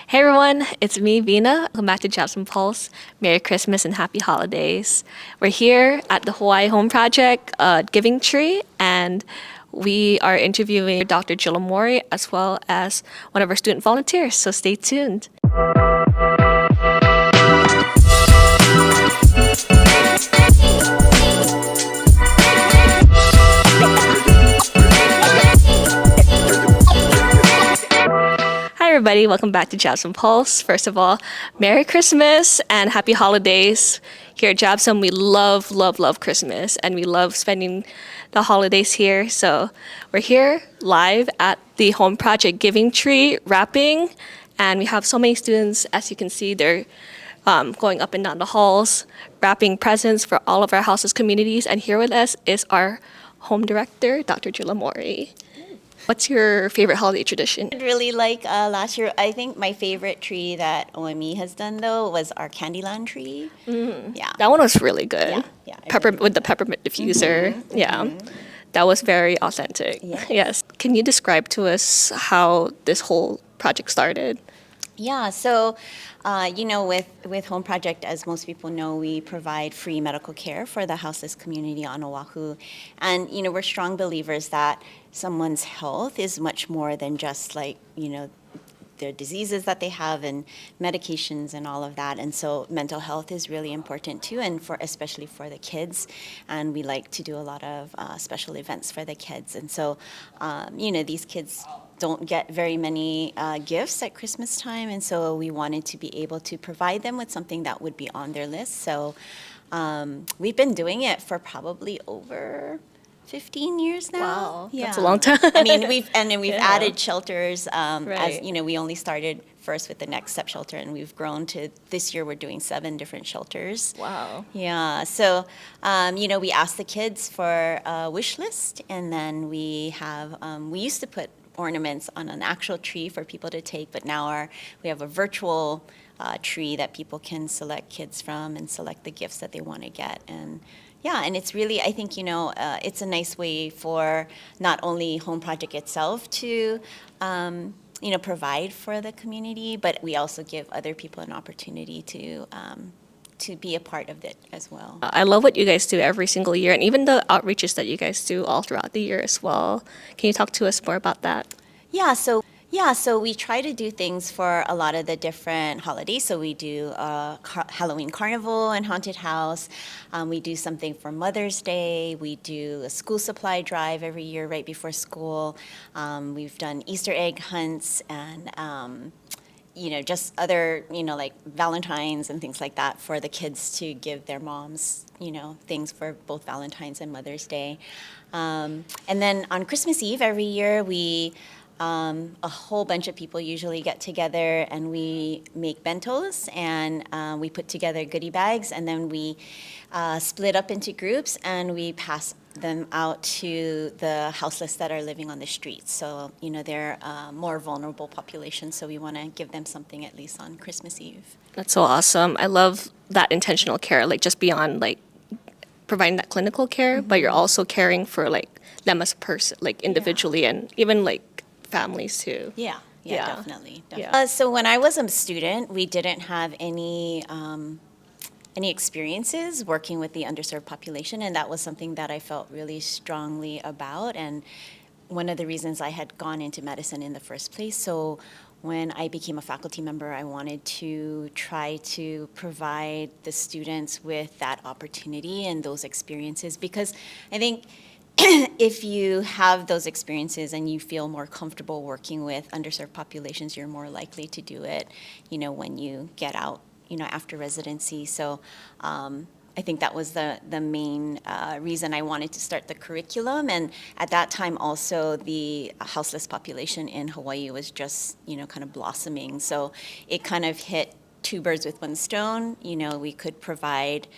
Hey everyone, it's me, Vina. Welcome back to JABSOM Pulse. Merry Christmas and Happy Holidays. We're here at the Hawaii Home Project Giving Tree, and we are interviewing Dr. Jill Omori as well as one of our student volunteers, so stay tuned. Hi everybody, welcome back to JABSOM Pulse. First of all, Merry Christmas and Happy Holidays. Here at JABSOM, we love Christmas and we love spending the holidays here. So we're here live at the Home Project Giving Tree wrapping, and we have so many students. As you can see, they're going up and down the halls, wrapping presents for all of our Houseless communities. And here with us is our home director, Dr. Jill Omori. What's your favorite holiday tradition? I really like last year. I think my favorite tree that O.M.E has done though was our Candyland tree. Mm-hmm. Yeah, That one was really good. Yeah, With the peppermint diffuser. Mm-hmm. Yeah, that was very authentic. Yes. Can you describe to us how this whole project started? Yeah, so, with Home Project, as most people know, we provide free medical care for the houseless community on Oahu. And, we're strong believers that someone's health is much more than just their diseases that they have and medications and all of that. And so mental health is really important too, and especially for the kids. And we like to do a lot of special events for the kids. And so, these kids don't get very many gifts at Christmas time, and so we wanted to be able to provide them with something that would be on their list. So we've been doing it for probably over 15 years now. Wow, yeah. That's a long time. I mean, we've Yeah. added shelters. Right. As we only started first with the Next Step shelter, and we've grown to this year we're doing 7 different shelters. Wow. Yeah. So, we ask the kids for a wish list, and then we have we used to put ornaments on an actual tree for people to take, but now we have a virtual tree that people can select kids from and select the gifts that they want to get. And yeah, and it's really, I think, it's a nice way for not only Home Project itself to provide for the community, but we also give other people an opportunity to be a part of it as well. I love what you guys do every single year, and even the outreaches that you guys do all throughout the year as well. Can you talk to us more about that? So we try to do things for a lot of the different holidays. So we do Halloween Carnival and Haunted House. We do something for Mother's Day. We do a school supply drive every year right before school. We've done Easter egg hunts and just other, like Valentine's and things like that for the kids to give their moms, things for both Valentine's and Mother's Day. And then on Christmas Eve every year, a whole bunch of people usually get together and we make bentos and we put together goodie bags, and then we split up into groups and we pass them out to the houseless that are living on the streets. So, they're a more vulnerable population, so we want to give them something at least on Christmas Eve. That's so awesome. I love that intentional care, just beyond providing that clinical care, but you're also caring for them as a person, individually, and even families too. Yeah, definitely. Yeah. So when I was a student, we didn't have any experiences working with the underserved population, and that was something that I felt really strongly about, and one of the reasons I had gone into medicine in the first place. So when I became a faculty member, I wanted to try to provide the students with that opportunity and those experiences, because I think if you have those experiences and you feel more comfortable working with underserved populations, you're more likely to do it, when you get out, after residency. So I think that was the main reason I wanted to start the curriculum. And at that time also, the houseless population in Hawaii was just, kind of blossoming. So it kind of hit two birds with one stone. We could provide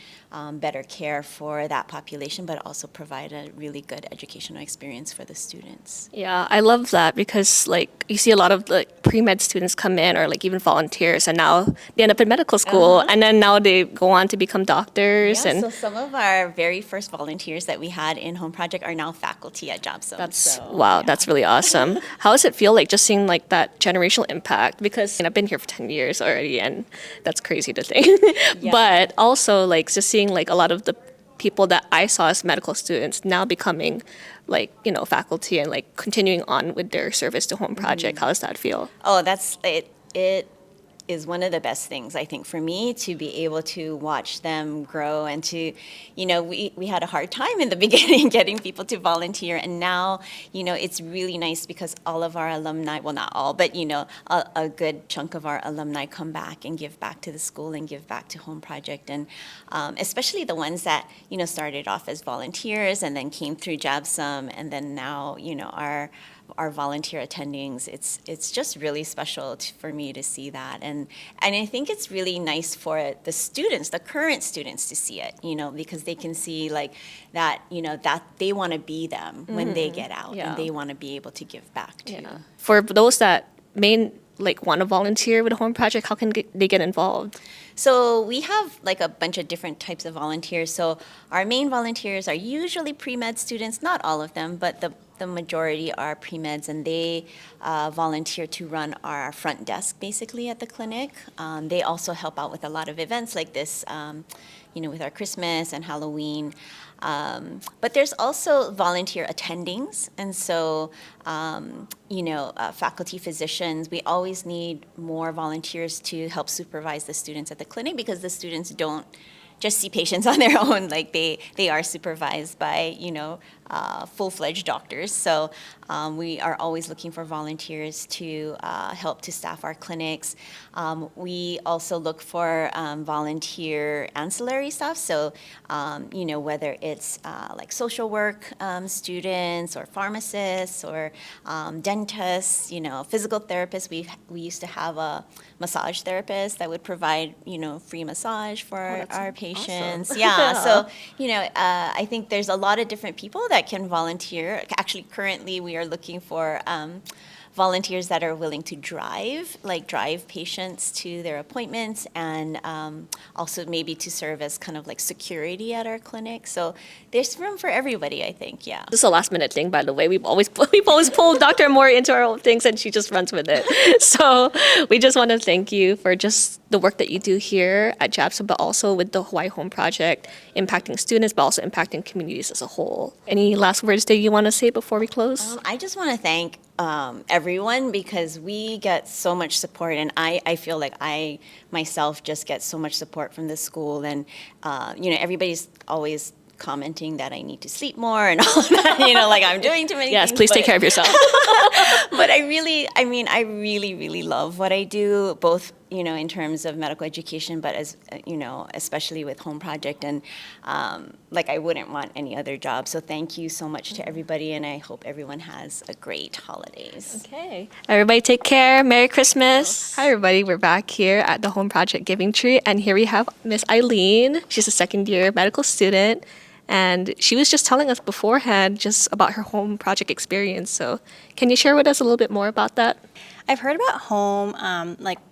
better care for that population, but also provide a really good educational experience for the students. Yeah, I love that because like you see a lot of like pre-med students come in or like even volunteers and now they end up in medical school and then now they go on to become doctors Yeah, and so some of our very first volunteers that we had in Home Project are now faculty at JABSOM. that's wow, that's really awesome. How does it feel like just seeing like that generational impact? Because I've been here for 10 years already and that's crazy to think. Yeah. But also like just seeing like a lot of the people that I saw as medical students now becoming like, faculty and like continuing on with their service to home project. How does that feel? Oh, that's it. It is one of the best things, I think, for me to be able to watch them grow and to, we had a hard time in the beginning getting people to volunteer. And now, it's really nice because all of our alumni, well, not all, but, a good chunk of our alumni come back and give back to the school and give back to Home Project. And especially the ones that, started off as volunteers and then came through JABSOM and then now, our volunteer attendings. It's just really special for me to see that, and I think it's really nice for the students, the current students, to see it, because they can see like that, that they want to be them when they get out, Yeah. and they want to be able to give back to. Yeah. For those that may like want to volunteer with a home project, how can they get involved? So we have like a bunch of different types of volunteers. So our main volunteers are usually pre-med students, not all of them, but the majority are pre-meds, and they volunteer to run our front desk basically at the clinic. They also help out with a lot of events like this, with our Christmas and Halloween. But there's also volunteer attendings, and so, faculty physicians, we always need more volunteers to help supervise the students at the clinic because the students don't just see patients on their own. Like they are supervised by, full-fledged doctors. So we are always looking for volunteers to help to staff our clinics. We also look for volunteer ancillary staff. So, whether it's like social work students or pharmacists or dentists, physical therapists. We used to have a massage therapist that would provide, free massage for our patients. Awesome. Yeah. So, I think there's a lot of different people that can volunteer. Actually, currently we are looking for volunteers that are willing to drive patients to their appointments, and also maybe to serve as kind of like security at our clinic. So there's room for everybody, I think. Yeah. This is a last minute thing, by the way. We've always pulled Dr. Omori into our own things, and she just runs with it. So we just want to thank you for just the work that you do here at JABSOM, but also with the Hawaii Home Project, impacting students, but also impacting communities as a whole. Any last words that you want to say before we close? I just want to thank everyone because we get so much support, and I feel like I myself just get so much support from the school, and everybody's always commenting that I need to sleep more and all of that, like I'm doing too many Yes, things. please take care of yourself. But I really, really love what I do, both, in terms of medical education, but as, especially with Home Project, and I wouldn't want any other job. So thank you so much to everybody, and I hope everyone has a great holidays. Okay. Everybody take care. Merry Christmas. Hi, everybody. We're back here at the Home Project Giving Tree, and here we have Miss Aileen. She's a second-year medical student, and she was just telling us beforehand just about her home project experience. So can you share with us a little bit more about that? I've heard about home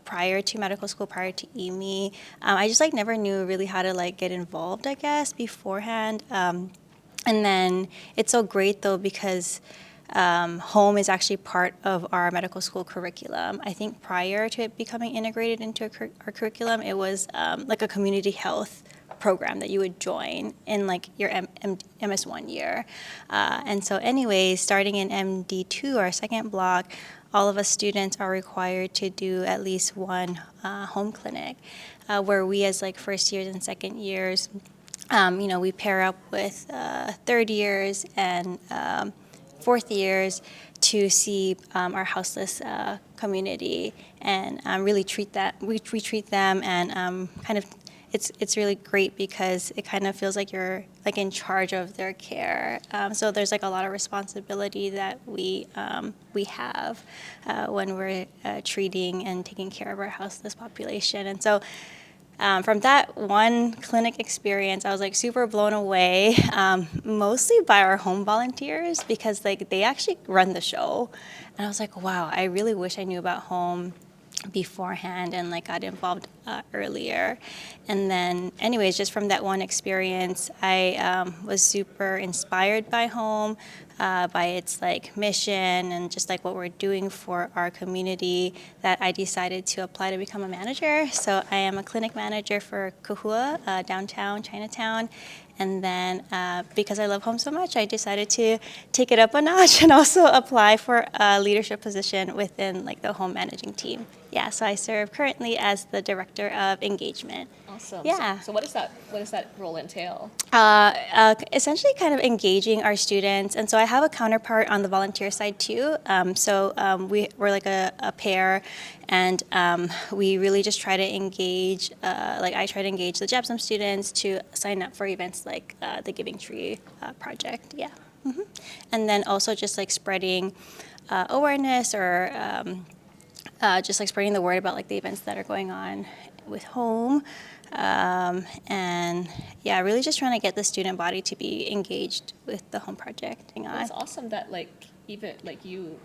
prior to medical school, prior to E.M.E. I just never knew really how to get involved, I guess, beforehand. And then it's so great though because home is actually part of our medical school curriculum. I think prior to it becoming integrated into our curriculum, it was a community health program that you would join in your MS1 year. And so anyways, starting in MD2, our second block, all of us students are required to do at least one home clinic where we as first years and second years, we pair up with third years and fourth years to see our houseless community and really treat them and kind of it's really great because it kind of feels like you're like in charge of their care. So there's like a lot of responsibility that we have when we're treating and taking care of our houseless population. And so from that one clinic experience, I was like super blown away, mostly by our home volunteers because like they actually run the show. And I was like, wow, I really wish I knew about home beforehand and like got involved earlier. And then anyways, just from that one experience, I was super inspired by home, by its like mission and just like what we're doing for our community, that I decided to apply to become a manager. So I am a clinic manager for Kahua, downtown Chinatown. And then because I love home so much, I decided to take it up a notch and also apply for a leadership position within like the home managing team. Yeah, so I serve currently as the director of engagement. Awesome. Yeah. So what does that role entail? Essentially kind of engaging our students. And so I have a counterpart on the volunteer side too. We're like a pair, and we really just try to engage, like I try to engage the JABSOM students to sign up for events like the Giving Tree project. Yeah. hmm And then also just like spreading awareness or just like spreading the word about like the events that are going on with home. And yeah, really just trying to get the student body to be engaged with the home project. It's awesome that like even like you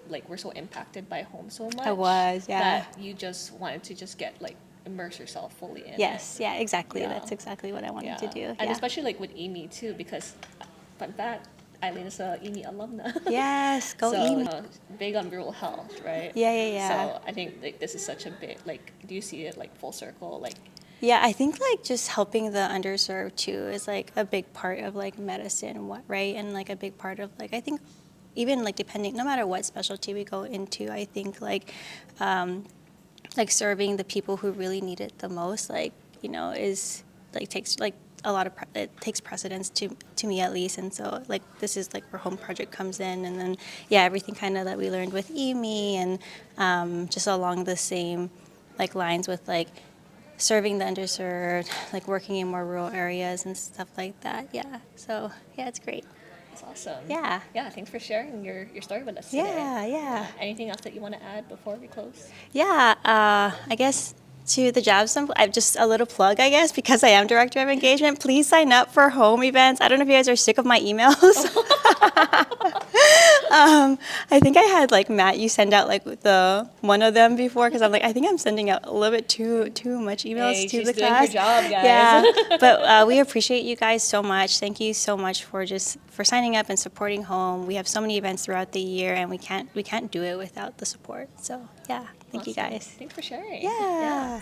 like were so impacted by home so much. I was, yeah. That you just wanted to just get like immerse yourself fully in Yes, it. yeah, exactly. Yeah. That's exactly what I wanted to do. And Yeah. especially like with E.M.E too, because fun fact, Aileen is a E.M.E alumna. Yes, go So, E.M.E. Big on rural health, right? Yeah. So I think like this is such a bit like, do you see it like full circle? Like, Yeah, I think like just helping the underserved too is like a big part of like medicine, right? And like a big part of like, I think even like depending, no matter what specialty we go into, I think like serving the people who really need it the most, like, you know, is like takes like a lot of, it takes precedence to me at least. And so like this is like where Home Project comes in. And then, yeah, everything kind of that we learned with E.M.E and just along the same like lines with like, serving the underserved, like working in more rural areas and stuff like that. Yeah. So yeah, it's great. that's awesome. Yeah. Yeah, thanks for sharing your story with us today. Yeah. Anything else that you want to add before we close? Yeah. I guess to the JABSOM, I've just a little plug, I guess, because I am director of engagement. Please sign up for home events. I don't know if you guys are sick of my emails. I think I had like Matt, you send out like one of them before because I'm like, I think I'm sending out a little bit too much emails to the class. She's doing her job, guys. Yeah, but we appreciate you guys so much. Thank you so much for signing up and supporting home. We have so many events throughout the year, and we can't do it without the support. So yeah, thank you guys. Thanks for sharing. Yeah. Yeah.